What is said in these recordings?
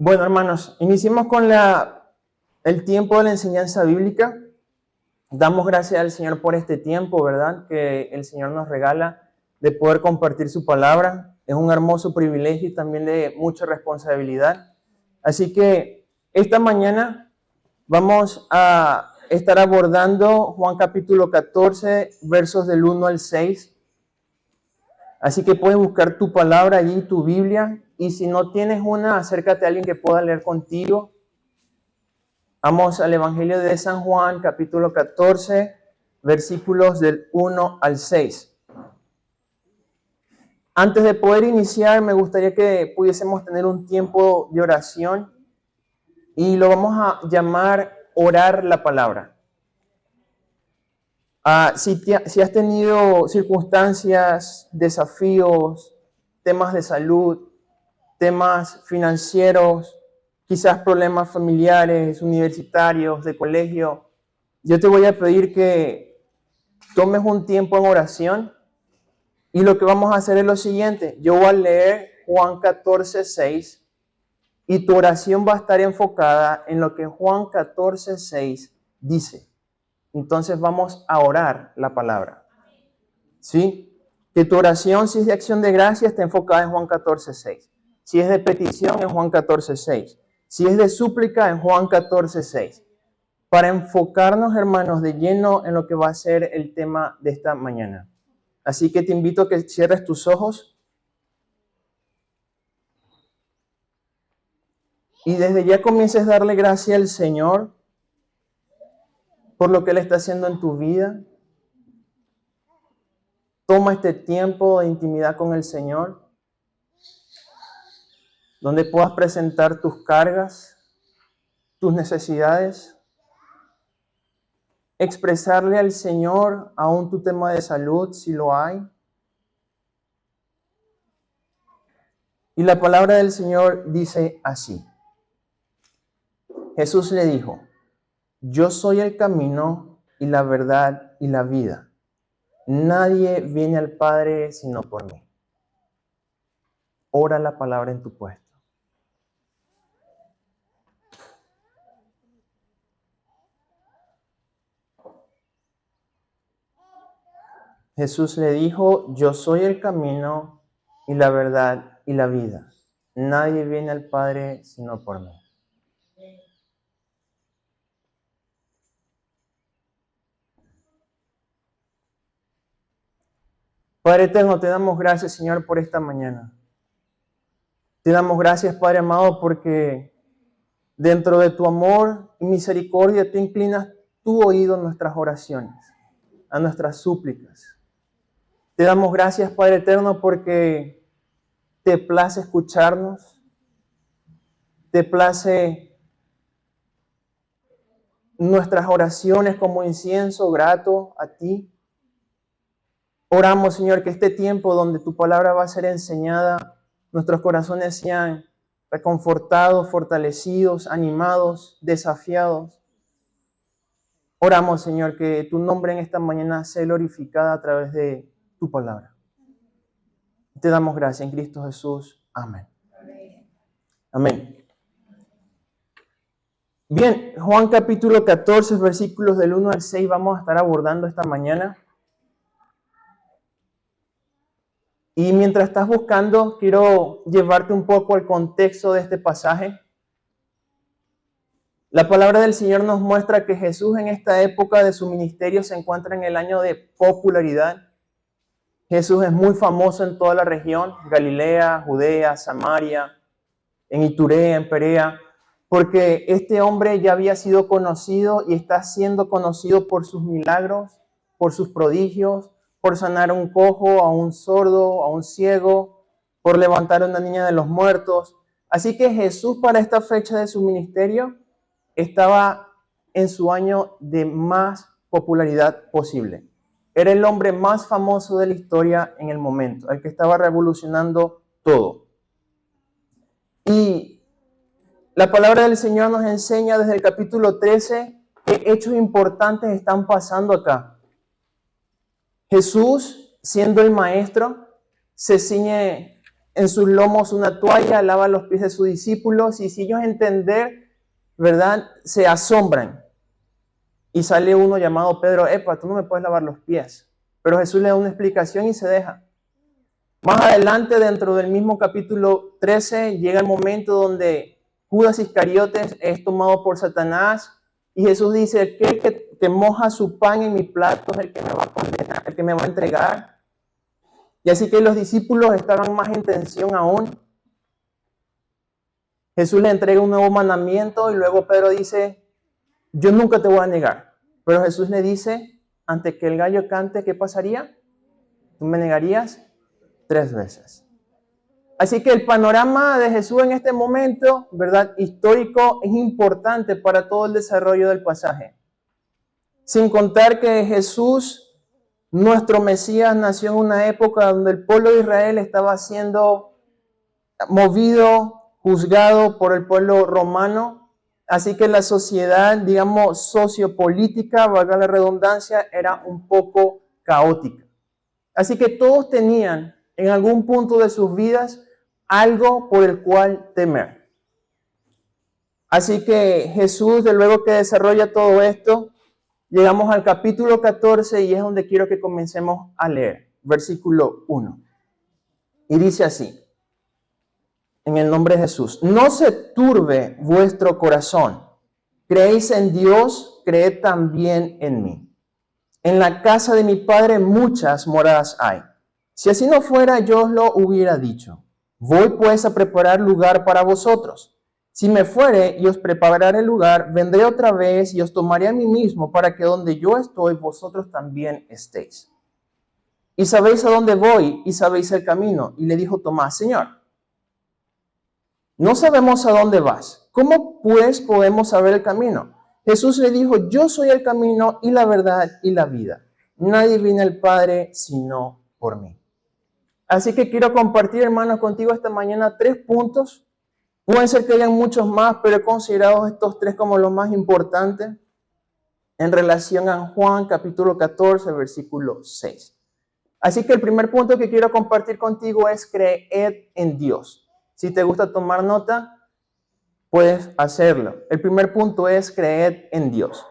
Bueno, hermanos, iniciemos con el tiempo de la enseñanza bíblica. Damos gracias al Señor por este tiempo, ¿verdad? Que el Señor nos regala de poder compartir su palabra. Es un hermoso privilegio y también de mucha responsabilidad. Así que esta mañana vamos a estar abordando Juan capítulo 14, versos del 1 al 6. Así que puedes buscar tu palabra allí, tu Biblia, y si no tienes una, acércate a alguien que pueda leer contigo. Vamos al Evangelio de San Juan, capítulo 14, versículos del 1 al 6. Antes de poder iniciar, me gustaría que pudiésemos tener un tiempo de oración y lo vamos a llamar orar la palabra. Si has tenido circunstancias, desafíos, temas de salud, temas financieros, quizás problemas familiares, universitarios, de colegio, yo te voy a pedir que tomes un tiempo en oración y lo que vamos a hacer es lo siguiente. Yo voy a leer Juan 14, 6 y tu oración va a estar enfocada en lo que Juan 14, 6 dice. Entonces vamos a orar la palabra. ¿Sí? Que tu oración, si es de acción de gracia, esté enfocada en Juan 14, 6. Si es de petición, en Juan 14, 6. Si es de súplica, en Juan 14, 6. Para enfocarnos, hermanos, de lleno en lo que va a ser el tema de esta mañana. Así que te invito a que cierres tus ojos y desde ya comiences a darle gracias al Señor por lo que Él está haciendo en tu vida. Toma este tiempo de intimidad con el Señor, donde puedas presentar tus cargas, tus necesidades, expresarle al Señor aún tu tema de salud, si lo hay. Y la palabra del Señor dice así. Jesús le dijo, yo soy el camino y la verdad y la vida. Nadie viene al Padre sino por mí. Ora la palabra en tu puesto. Jesús le dijo, yo soy el camino y la verdad y la vida. Nadie viene al Padre sino por mí. Padre eterno, te damos gracias, Señor, por esta mañana. Te damos gracias, Padre amado, porque dentro de tu amor y misericordia tú inclinas tu oído a nuestras oraciones, a nuestras súplicas. Te damos gracias, Padre eterno, porque te place escucharnos, te place nuestras oraciones como incienso grato a ti. Oramos, Señor, que este tiempo donde tu palabra va a ser enseñada, nuestros corazones sean reconfortados, fortalecidos, animados, desafiados. Oramos, Señor, que tu nombre en esta mañana sea glorificado a través de tu palabra. Te damos gracias en Cristo Jesús. Amén. Amén. Bien, Juan capítulo 14, versículos del 1 al 6 vamos a estar abordando esta mañana. Y mientras estás buscando, quiero llevarte un poco al contexto de este pasaje. La palabra del Señor nos muestra que Jesús en esta época de su ministerio se encuentra en el año de popularidad. Jesús es muy famoso en toda la región, Galilea, Judea, Samaria, en Iturea, en Perea, porque este hombre ya había sido conocido y está siendo conocido por sus milagros, por sus prodigios, por sanar a un cojo, a un sordo, a un ciego, por levantar a una niña de los muertos. Así que Jesús para esta fecha de su ministerio estaba en su año de más popularidad posible. Era el hombre más famoso de la historia en el momento, el que estaba revolucionando todo. Y la palabra del Señor nos enseña desde el capítulo 13 que hechos importantes están pasando acá. Jesús, siendo el maestro, se ciñe en sus lomos una toalla, lava los pies de sus discípulos, y si ellos entender, ¿verdad?, se asombran. Y sale uno llamado Pedro, epa, tú no me puedes lavar los pies. Pero Jesús le da una explicación y se deja. Más adelante, dentro del mismo capítulo 13, llega el momento donde Judas Iscariotes es tomado por Satanás y Jesús dice, aquel que moja su pan en mi plato es el que me va a condenar, el que me va a entregar. Y así que los discípulos estaban más en tensión aún. Jesús le entrega un nuevo mandamiento y luego Pedro dice, yo nunca te voy a negar. Pero Jesús le dice, antes que el gallo cante, ¿qué pasaría? Tú me negarías 3 veces. Así que el panorama de Jesús en este momento, ¿verdad?, histórico, es importante para todo el desarrollo del pasaje. Sin contar que Jesús, nuestro Mesías, nació en una época donde el pueblo de Israel estaba siendo movido, juzgado por el pueblo romano. Así que la sociedad, digamos, sociopolítica, valga la redundancia, era un poco caótica. Así que todos tenían en algún punto de sus vidas algo por el cual temer. Así que Jesús, de luego que desarrolla todo esto, llegamos al capítulo 14 y es donde quiero que comencemos a leer. Versículo 1. Y dice así, en el nombre de Jesús, no se turbe vuestro corazón. Creéis en Dios, creed también en mí. En la casa de mi Padre muchas moradas hay. Si así no fuera, yo os lo hubiera dicho. Voy pues a preparar lugar para vosotros. Si me fuere y os prepararé el lugar, vendré otra vez y os tomaré a mí mismo para que donde yo estoy, vosotros también estéis. Y sabéis a dónde voy y sabéis el camino. Y le dijo Tomás, Señor, no sabemos a dónde vas. ¿Cómo pues podemos saber el camino? Jesús le dijo, yo soy el camino y la verdad y la vida. Nadie viene al Padre sino por mí. Así que quiero compartir, hermanos, contigo esta mañana 3 puntos. Pueden ser que hayan muchos más, pero he considerado estos 3 como los más importantes en relación a Juan capítulo 14, versículo 6. Así que el primer punto que quiero compartir contigo es creed en Dios. Si te gusta tomar nota, puedes hacerlo. El primer punto es creed en Dios.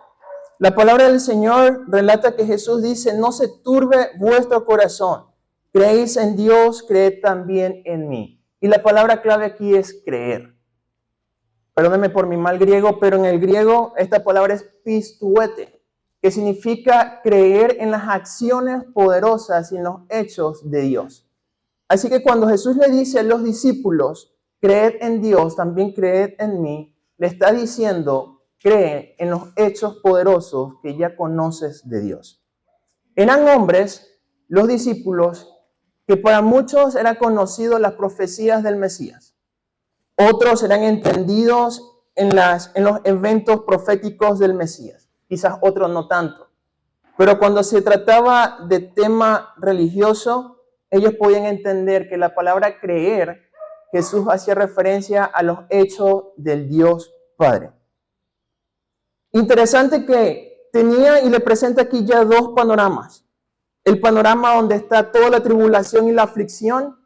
La palabra del Señor relata que Jesús dice, no se turbe vuestro corazón. Creéis en Dios, creed también en mí. Y la palabra clave aquí es creer. Perdónenme por mi mal griego, pero en el griego esta palabra es pistuete, que significa creer en las acciones poderosas y en los hechos de Dios. Así que cuando Jesús le dice a los discípulos, creed en Dios, también creed en mí, le está diciendo, cree en los hechos poderosos que ya conoces de Dios. Eran hombres, los discípulos, que para muchos eran conocidos las profecías del Mesías. Otros eran entendidos en los eventos proféticos del Mesías. Quizás otros no tanto. Pero cuando se trataba de tema religioso, ellos podían entender que la palabra creer, Jesús hacía referencia a los hechos del Dios Padre. Interesante que tenía y le presenta aquí ya 2 panoramas. El panorama donde está toda la tribulación y la aflicción,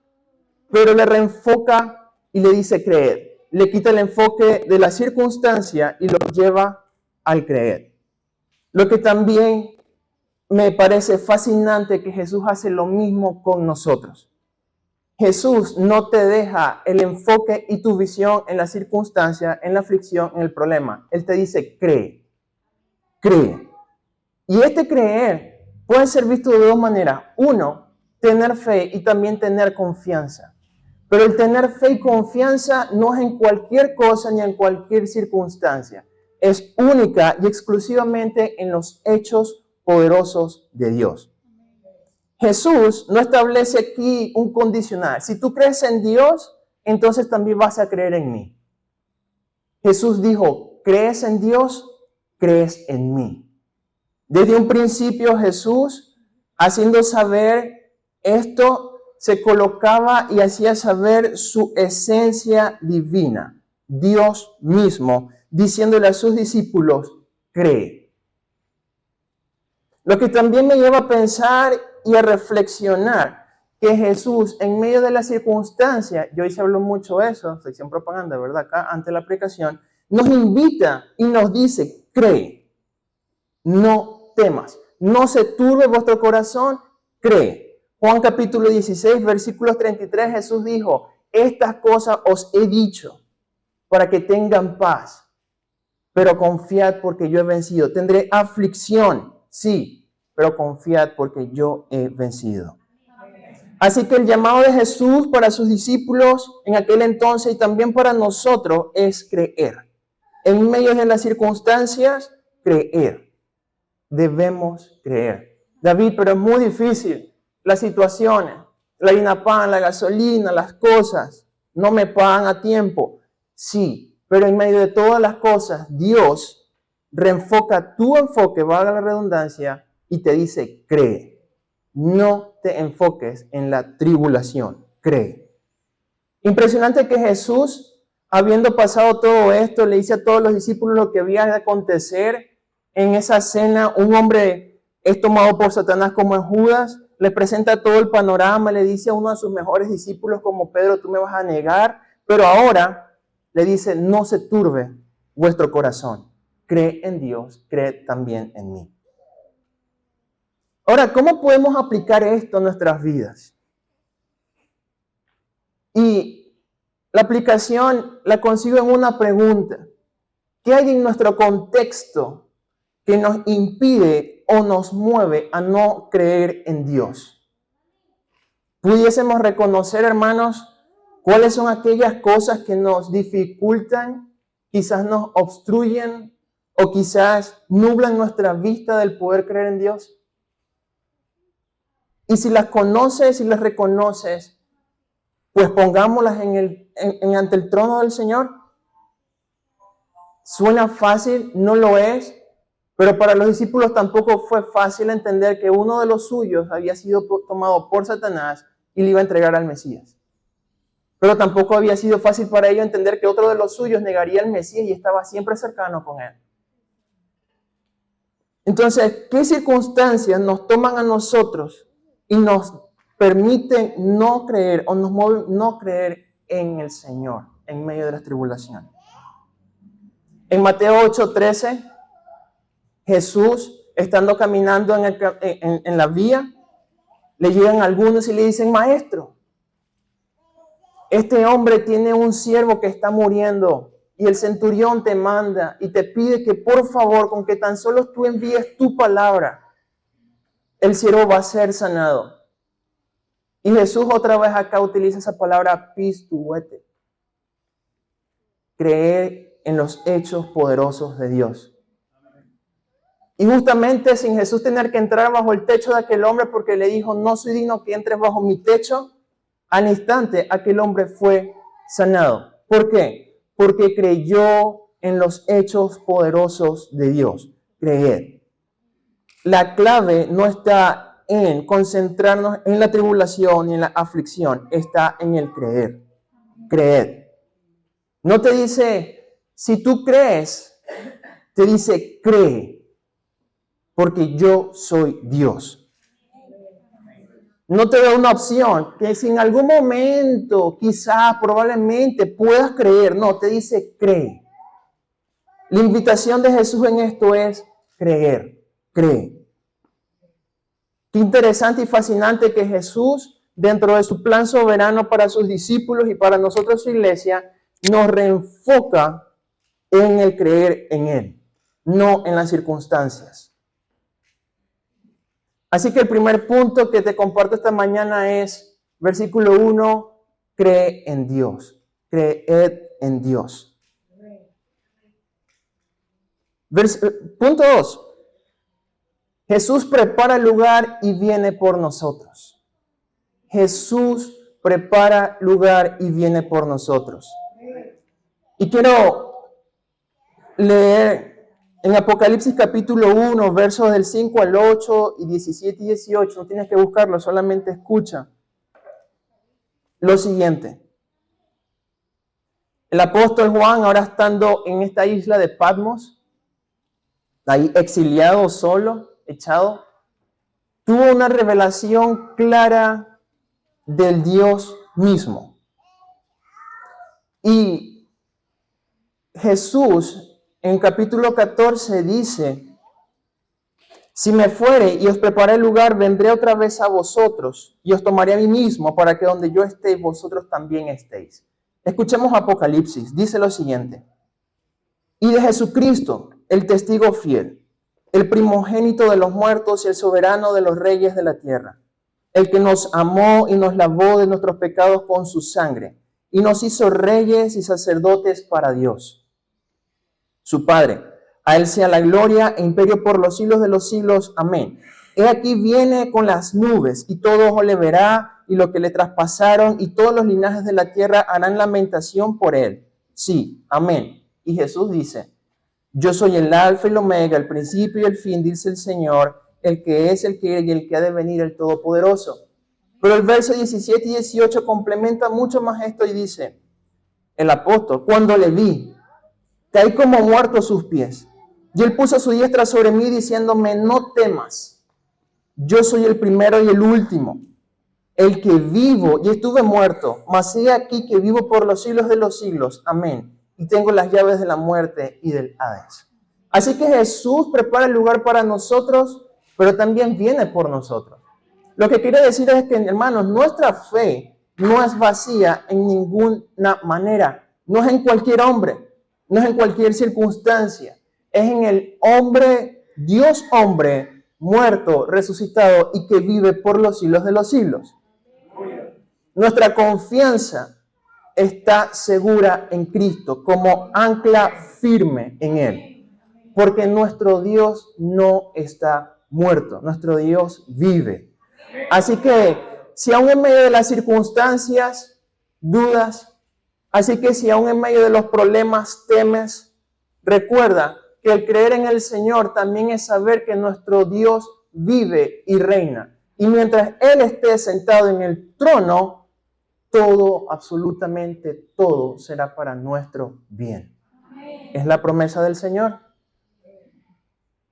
pero le reenfoca y le dice creed. Le quita el enfoque de la circunstancia y lo lleva al creer. Lo que también me parece fascinante que Jesús hace lo mismo con nosotros. Jesús no te deja el enfoque y tu visión en la circunstancia, en la aflicción, en el problema. Él te dice cree, cree. Y este creer puede ser visto de 2 maneras. 1, tener fe y también tener confianza. Pero el tener fe y confianza no es en cualquier cosa ni en cualquier circunstancia. Es única y exclusivamente en los hechos poderosos de Dios. Jesús no establece aquí un condicional. Si tú crees en Dios, entonces también vas a creer en mí. Jesús dijo, ¿crees en Dios? Crees en mí. Desde un principio Jesús, haciendo saber esto, se colocaba y hacía saber su esencia divina, Dios mismo, diciéndole a sus discípulos, cree. Lo que también me lleva a pensar y a reflexionar que Jesús, en medio de la circunstancia, y hoy se habló mucho de eso, sección propaganda, ¿verdad? Acá, ante la aplicación, nos invita y nos dice, cree, no temas, no se turbe vuestro corazón, cree. Juan capítulo 16, versículos 33, Jesús dijo, estas cosas os he dicho para que tengan paz, pero confiad porque yo he vencido. Tendré aflicción, sí, pero confiad porque yo he vencido. Así que el llamado de Jesús para sus discípulos en aquel entonces y también para nosotros es creer. En medio de las circunstancias, creer. Debemos creer. David, pero es muy difícil. Las situaciones, la INAPAN, la gasolina, las cosas, no me pagan a tiempo. Sí, pero en medio de todas las cosas, Dios reenfoca tu enfoque, valga la redundancia, y te dice, cree. No te enfoques en la tribulación, cree. Impresionante que Jesús, habiendo pasado todo esto, le dice a todos los discípulos lo que había de acontecer en esa cena. Un hombre es tomado por Satanás como es Judas, le presenta todo el panorama, le dice a uno de sus mejores discípulos como Pedro, tú me vas a negar, pero ahora le dice, no se turbe vuestro corazón, cree en Dios, cree también en mí. Ahora, ¿cómo podemos aplicar esto a nuestras vidas? Y la aplicación la consigo en una pregunta. ¿Qué hay en nuestro contexto que nos impide o nos mueve a no creer en Dios? Pudiésemos reconocer, hermanos, cuáles son aquellas cosas que nos dificultan, quizás nos obstruyen o quizás nublan nuestra vista del poder creer en Dios. Y si las conoces y las reconoces, pues pongámoslas ante el trono del Señor. Suena fácil, no lo es, pero para los discípulos tampoco fue fácil entender que uno de los suyos había sido tomado por Satanás y le iba a entregar al Mesías. Pero tampoco había sido fácil para ellos entender que otro de los suyos negaría al Mesías y estaba siempre cercano con él. Entonces, ¿qué circunstancias nos toman a nosotros y nos permiten no creer o nos mueven no creer en el Señor en medio de las tribulaciones? En Mateo 8:13, Jesús, estando caminando en la vía, le llegan algunos y le dicen, maestro, este hombre tiene un siervo que está muriendo y el centurión te manda y te pide que por favor, con que tan solo tú envíes tu palabra, el siervo va a ser sanado. Y Jesús otra vez acá utiliza esa palabra pistuete. Creer en los hechos poderosos de Dios. Y justamente sin Jesús tener que entrar bajo el techo de aquel hombre porque le dijo, no soy digno que entres bajo mi techo, al instante aquel hombre fue sanado. ¿Por qué? Porque creyó en los hechos poderosos de Dios. Creer. La clave no está en concentrarnos en la tribulación y en la aflicción, está en el creer. Creer. No te dice, si tú crees, te dice, cree, porque yo soy Dios. No te da una opción, que si en algún momento, quizás, probablemente puedas creer, no, te dice, cree. La invitación de Jesús en esto es creer, cree. Qué interesante y fascinante que Jesús, dentro de su plan soberano para sus discípulos y para nosotros, su iglesia, nos reenfoca en el creer en Él, no en las circunstancias. Así que el primer punto que te comparto esta mañana es, versículo 1, cree en Dios, creed en Dios. Punto 2, Jesús prepara el lugar y viene por nosotros. Jesús prepara lugar y viene por nosotros. Y quiero leer en Apocalipsis capítulo 1, versos del 5 al 8 y 17 y 18. No tienes que buscarlo, solamente escucha lo siguiente. El apóstol Juan, ahora estando en esta isla de Patmos, ahí exiliado, solo, echado, tuvo una revelación clara del Dios mismo. Y Jesús en capítulo 14 dice: si me fuere y os preparé el lugar, vendré otra vez a vosotros y os tomaré a mí mismo para que donde yo esté, vosotros también estéis. Escuchemos Apocalipsis. Dice lo siguiente: y de Jesucristo, el testigo fiel, el primogénito de los muertos y el soberano de los reyes de la tierra, el que nos amó y nos lavó de nuestros pecados con su sangre y nos hizo reyes y sacerdotes para Dios, su Padre. A él sea la gloria e imperio por los siglos de los siglos. Amén. He aquí viene con las nubes, y todo ojo le verá, y lo que le traspasaron, y todos los linajes de la tierra harán lamentación por él. Sí, amén. Y Jesús dice: yo soy el alfa y el omega, el principio y el fin, dice el Señor, el que es, el que y el que ha de venir, el Todopoderoso. Pero el verso 17 y 18 complementa mucho más esto y dice el apóstol: cuando le vi, caí como muerto a sus pies. Y él puso su diestra sobre mí, diciéndome: no temas, yo soy el primero y el último, el que vivo y estuve muerto, mas he aquí que vivo por los siglos de los siglos. Amén. Y tengo las llaves de la muerte y del Hades. Así que Jesús prepara el lugar para nosotros, pero también viene por nosotros. Lo que quiere decir es que, hermanos, nuestra fe no es vacía en ninguna manera. No es en cualquier hombre, no es en cualquier circunstancia. Es en el hombre, Dios hombre, muerto, resucitado y que vive por los siglos de los siglos. Nuestra confianza está segura en Cristo, como ancla firme en Él, porque nuestro Dios no está muerto, nuestro Dios vive. Así que si aún en medio de las circunstancias dudas, así que si aún en medio de los problemas temes, recuerda que el creer en el Señor también es saber que nuestro Dios vive y reina. Y mientras Él esté sentado en el trono, todo, absolutamente todo, será para nuestro bien. Es la promesa del Señor.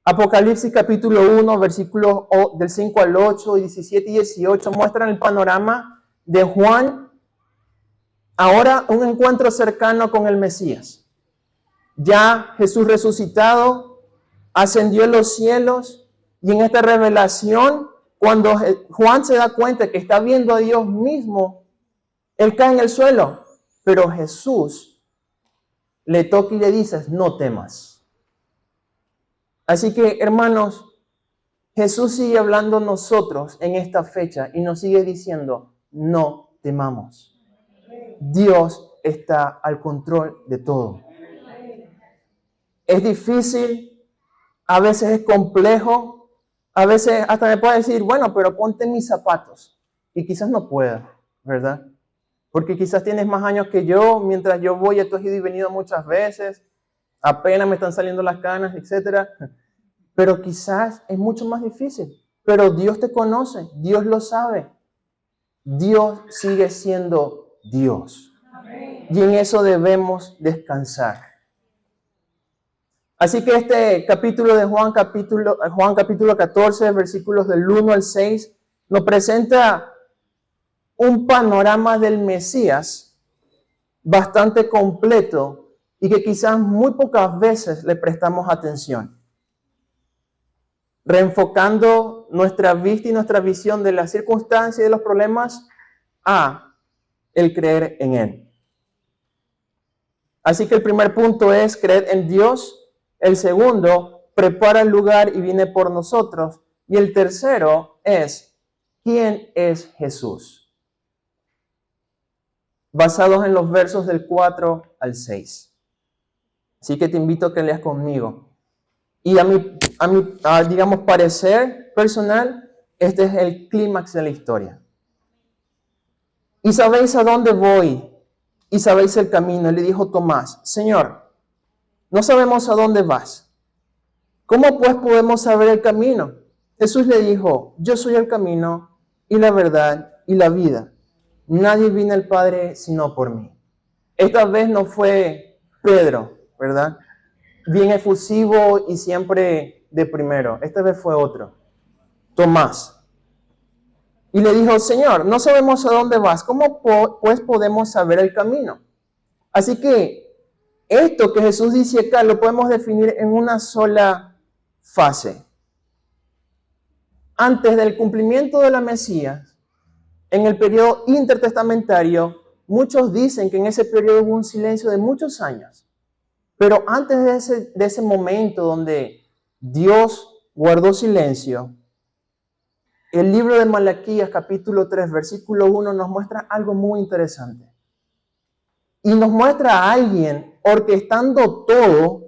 Apocalipsis capítulo 1, versículos del 5 al 8, 17 y 18 muestran el panorama de Juan. Ahora un encuentro cercano con el Mesías. Ya Jesús resucitado, ascendió en los cielos, y en esta revelación, cuando Juan se da cuenta que está viendo a Dios mismo, él cae en el suelo, pero Jesús le toca y le dice: no temas. Así que, hermanos, Jesús sigue hablando a nosotros en esta fecha y nos sigue diciendo: no temamos. Dios está al control de todo. Es difícil, a veces es complejo, a veces hasta me puede decir: bueno, pero ponte mis zapatos. Y quizás no pueda, ¿verdad? Porque quizás tienes más años que yo, mientras yo voy, tú has ido y venido muchas veces, apenas me están saliendo las canas, etc. Pero quizás es mucho más difícil. Pero Dios te conoce, Dios lo sabe. Dios sigue siendo Dios. Y en eso debemos descansar. Así que este capítulo de Juan capítulo 14, versículos del 1 al 6, nos presenta un panorama del Mesías bastante completo y que quizás muy pocas veces le prestamos atención. Reenfocando nuestra vista y nuestra visión de las circunstancias y de los problemas a el creer en Él. Así que el primer punto es creer en Dios. El segundo, prepara el lugar y viene por nosotros. Y el tercero es, ¿quién es Jesús? Basados en los versos del 4 al 6. Así que te invito a que leas conmigo. Y a mi digamos, parecer personal, este es el clímax de la historia. Y sabéis a dónde voy, y sabéis el camino. Le dijo Tomás: Señor, no sabemos a dónde vas. ¿Cómo pues podemos saber el camino? Jesús le dijo: yo soy el camino y la verdad y la vida. Nadie viene al Padre sino por mí. Esta vez no fue Pedro, ¿verdad? Bien efusivo y siempre de primero. Esta vez fue otro, Tomás. Y le dijo, Señor, no sabemos a dónde vas, ¿cómo pues podemos saber el camino? Así que esto que Jesús dice acá lo podemos definir en una sola fase. Antes del cumplimiento de la Mesías, en el periodo intertestamentario, muchos dicen que en ese periodo hubo un silencio de muchos años. Pero antes de ese momento donde Dios guardó silencio, el libro de Malaquías, capítulo 3, versículo 1, nos muestra algo muy interesante. Y nos muestra a alguien orquestando todo,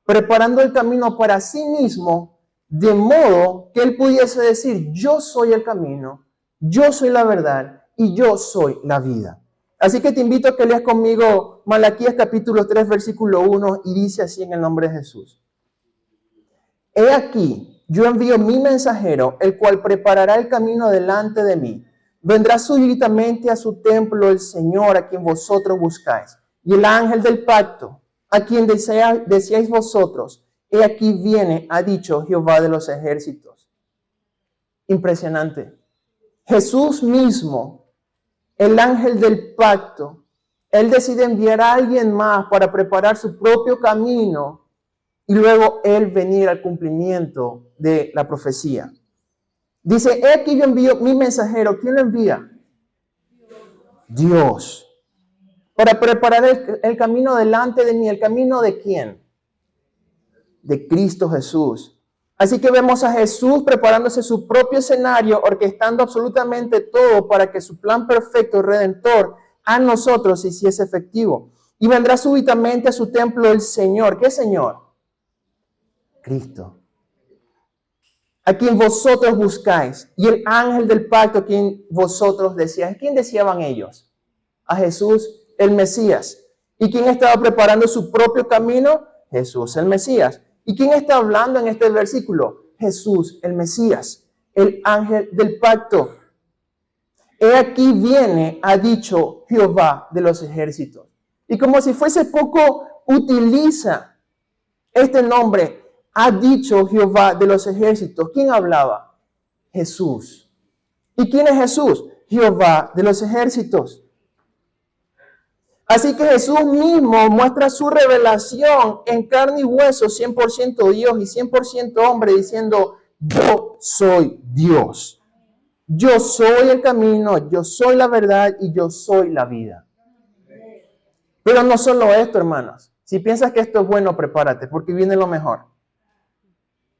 preparando el camino para sí mismo, de modo que él pudiese decir, yo soy el camino, yo soy la verdad y yo soy la vida. Así que te invito a que leas conmigo Malaquías capítulo 3, versículo 1, y dice así en el nombre de Jesús. He aquí, yo envío mi mensajero, el cual preparará el camino delante de mí. Vendrá súbitamente a su templo el Señor a quien vosotros buscáis, y el ángel del pacto, a quien deseáis vosotros. He aquí viene, ha dicho Jehová de los ejércitos. Impresionante. Jesús mismo, el ángel del pacto, él decide enviar a alguien más para preparar su propio camino y luego él venir al cumplimiento de la profecía. Dice, he aquí yo envío mi mensajero. ¿Quién lo envía? Dios. Para preparar el camino delante de mí. ¿El camino de quién? De Cristo Jesús. Así que vemos a Jesús preparándose su propio escenario, orquestando absolutamente todo para que su plan perfecto y redentor a nosotros se hiciese efectivo. Y vendrá súbitamente a su templo el Señor. ¿Qué Señor? Cristo. A quien vosotros buscáis, y el ángel del pacto a quien vosotros deseáis. ¿Quién deseaban ellos? A Jesús, el Mesías. ¿Y quién estaba preparando su propio camino? Jesús, el Mesías. ¿Y quién está hablando en este versículo? Jesús, el Mesías, el ángel del pacto. He aquí viene, ha dicho Jehová de los ejércitos. Y como si fuese poco, utiliza este nombre. Ha dicho Jehová de los ejércitos. ¿Quién hablaba? Jesús. ¿Y quién es Jesús? Jehová de los ejércitos. Así que Jesús mismo muestra su revelación en carne y hueso, 100% Dios y 100% hombre, diciendo, yo soy Dios. Yo soy el camino, yo soy la verdad y yo soy la vida. Pero no solo esto, hermanos. Si piensas que esto es bueno, prepárate, porque viene lo mejor.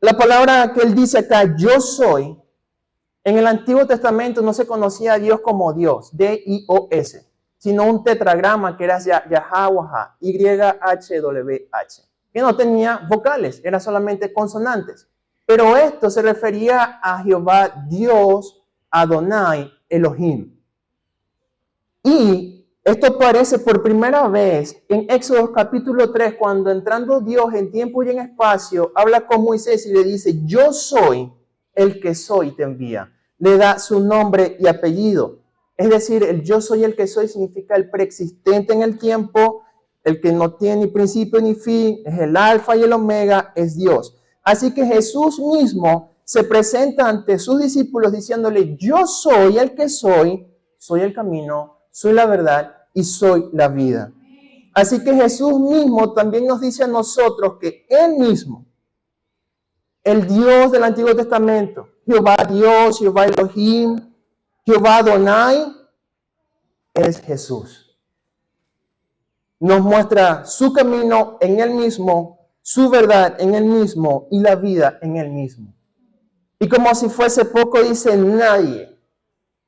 La palabra que él dice acá, yo soy, en el Antiguo Testamento no se conocía a Dios como Dios, D-I-O-S, sino un tetragrama que era Yahweh, Y-H-W-H, que no tenía vocales, era solamente consonantes. Pero esto se refería a Jehová Dios, Adonai, Elohim. Y esto aparece por primera vez en Éxodo capítulo 3, cuando entrando Dios en tiempo y en espacio, habla con Moisés y le dice, yo soy el que soy, te envía. Le da su nombre y apellido. Es decir, el yo soy el que soy significa el preexistente en el tiempo, el que no tiene ni principio ni fin, es el alfa y el omega, es Dios. Así que Jesús mismo se presenta ante sus discípulos diciéndole, yo soy el que soy el camino, soy la verdad y soy la vida. Así que Jesús mismo también nos dice a nosotros que Él mismo, el Dios del Antiguo Testamento, Jehová Dios, Jehová Elohim, Jehová Adonai, es Jesús. Nos muestra su camino en Él mismo, su verdad en Él mismo y la vida en Él mismo. Y como si fuese poco, dice nadie,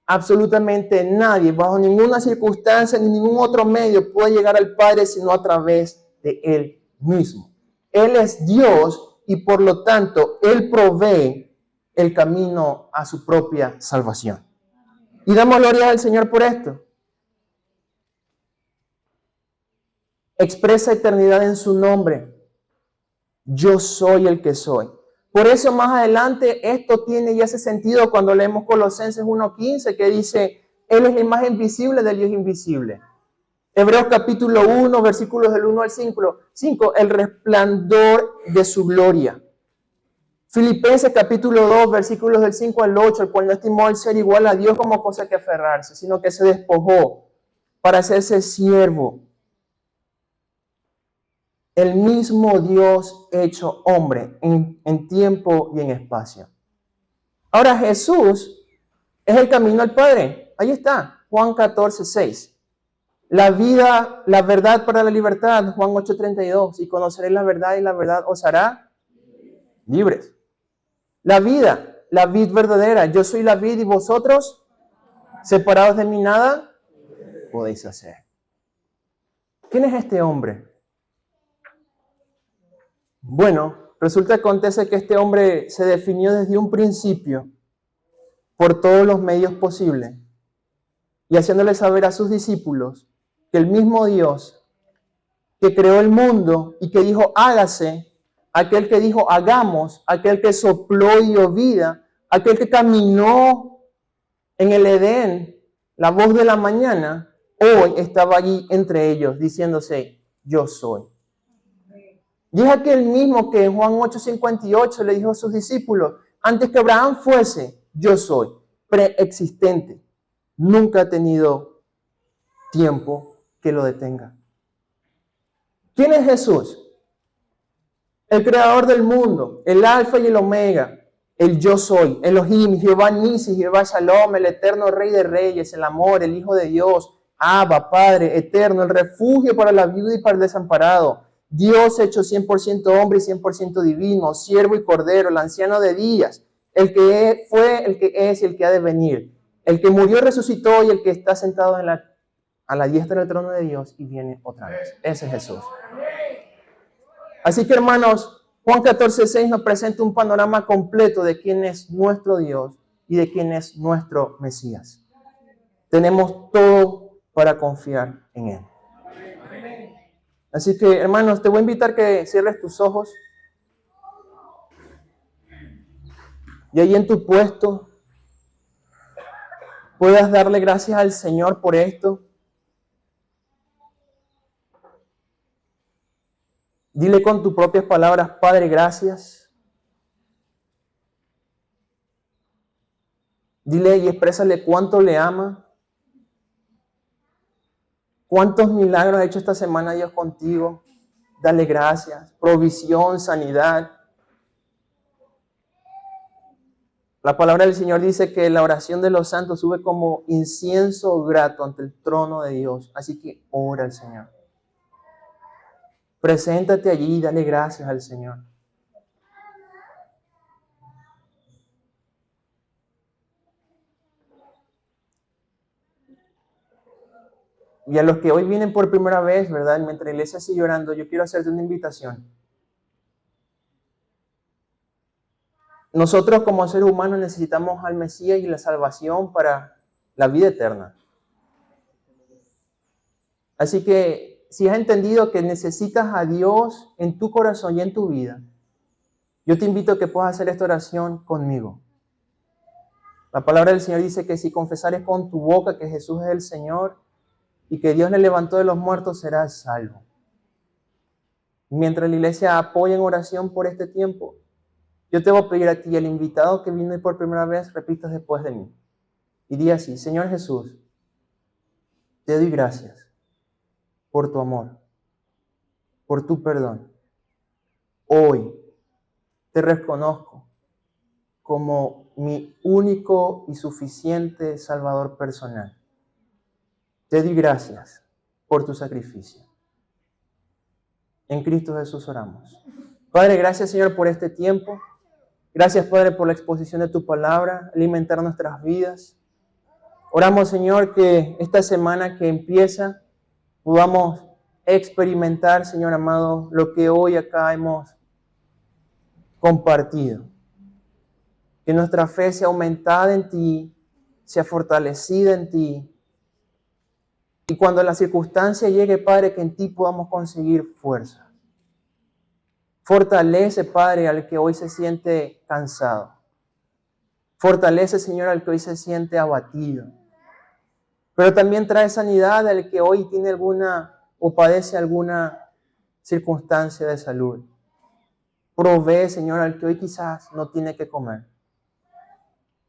absolutamente nadie, bajo ninguna circunstancia ni ningún otro medio puede llegar al Padre sino a través de Él mismo. Él es Dios y por lo tanto Él provee el camino a su propia salvación. Y damos gloria al Señor por esto. Expresa eternidad en su nombre. Yo soy el que soy. Por eso más adelante esto tiene y hace sentido cuando leemos Colosenses 1:15 que dice, Él es la imagen visible del Dios invisible. Hebreos capítulo 1, versículos del 1 al 5, el resplandor de su gloria. Filipenses capítulo 2, versículos del 5 al 8, el cual no estimó el ser igual a Dios como cosa que aferrarse, sino que se despojó para hacerse siervo. El mismo Dios hecho hombre en tiempo y en espacio. Ahora Jesús es el camino al Padre. Ahí está, Juan 14, 6. La vida, la verdad para la libertad, Juan 8:32. Y conoceréis la verdad y la verdad os hará libres. La vida, la vid verdadera. Yo soy la vid y vosotros, separados de mí, nada podéis hacer. ¿Quién es este hombre? Bueno, resulta que acontece que este hombre se definió desde un principio por todos los medios posibles y haciéndole saber a sus discípulos que el mismo Dios que creó el mundo y que dijo hágase, aquel que dijo hagamos, aquel que sopló y dio vida, aquel que caminó en el Edén, la voz de la mañana, hoy estaba allí entre ellos diciéndose yo soy. Y es aquel mismo que en Juan 8:58 le dijo a sus discípulos, antes que Abraham fuese, yo soy, preexistente. Nunca ha tenido tiempo que lo detenga. ¿Quién es Jesús? El creador del mundo, el alfa y el omega, el yo soy, Elohim, Jehová Nisi, Jehová Shalom, el eterno Rey de Reyes, el amor, el Hijo de Dios, Abba, Padre, eterno, el refugio para la viuda y para el desamparado, Dios hecho 100% hombre y 100% divino, siervo y cordero, el anciano de días, el que fue, el que es y el que ha de venir, el que murió, resucitó y el que está sentado a la diestra del trono de Dios y viene otra vez. Ese es Jesús. Así que hermanos, Juan 14:6 nos presenta un panorama completo de quién es nuestro Dios y de quién es nuestro Mesías. Tenemos todo para confiar en Él. Así que hermanos, te voy a invitar que cierres tus ojos y ahí en tu puesto puedas darle gracias al Señor por esto. Dile con tus propias palabras, Padre, gracias. Dile y exprésale cuánto le ama. ¿Cuántos milagros ha hecho esta semana Dios contigo? Dale gracias. Provisión, sanidad. La palabra del Señor dice que la oración de los santos sube como incienso grato ante el trono de Dios. Así que ora al Señor. Preséntate allí y dale gracias al Señor. Y a los que hoy vienen por primera vez, ¿verdad? Mientras la iglesia sigue orando, yo quiero hacerte una invitación. Nosotros como seres humanos necesitamos al Mesías y la salvación para la vida eterna. Así que si has entendido que necesitas a Dios en tu corazón y en tu vida, yo te invito a que puedas hacer esta oración conmigo. La palabra del Señor dice que si confesares con tu boca que Jesús es el Señor y que Dios le levantó de los muertos, serás salvo. Mientras la iglesia apoya en oración por este tiempo, yo te voy a pedir a ti, el invitado que vino por primera vez, repitas después de mí. Y di así, Señor Jesús, te doy gracias por tu amor, por tu perdón. Hoy te reconozco como mi único y suficiente Salvador personal. Te doy gracias por tu sacrificio. En Cristo Jesús oramos. Padre, gracias Señor por este tiempo. Gracias Padre por la exposición de tu palabra, alimentar nuestras vidas. Oramos Señor que esta semana que empieza podamos experimentar, Señor amado, lo que hoy acá hemos compartido. Que nuestra fe sea aumentada en ti, sea fortalecida en ti. Y cuando la circunstancia llegue, Padre, que en ti podamos conseguir fuerza. Fortalece, Padre, al que hoy se siente cansado. Fortalece, Señor, al que hoy se siente abatido. Pero también trae sanidad al que hoy tiene alguna o padece alguna circunstancia de salud. Provee, Señor, al que hoy quizás no tiene que comer.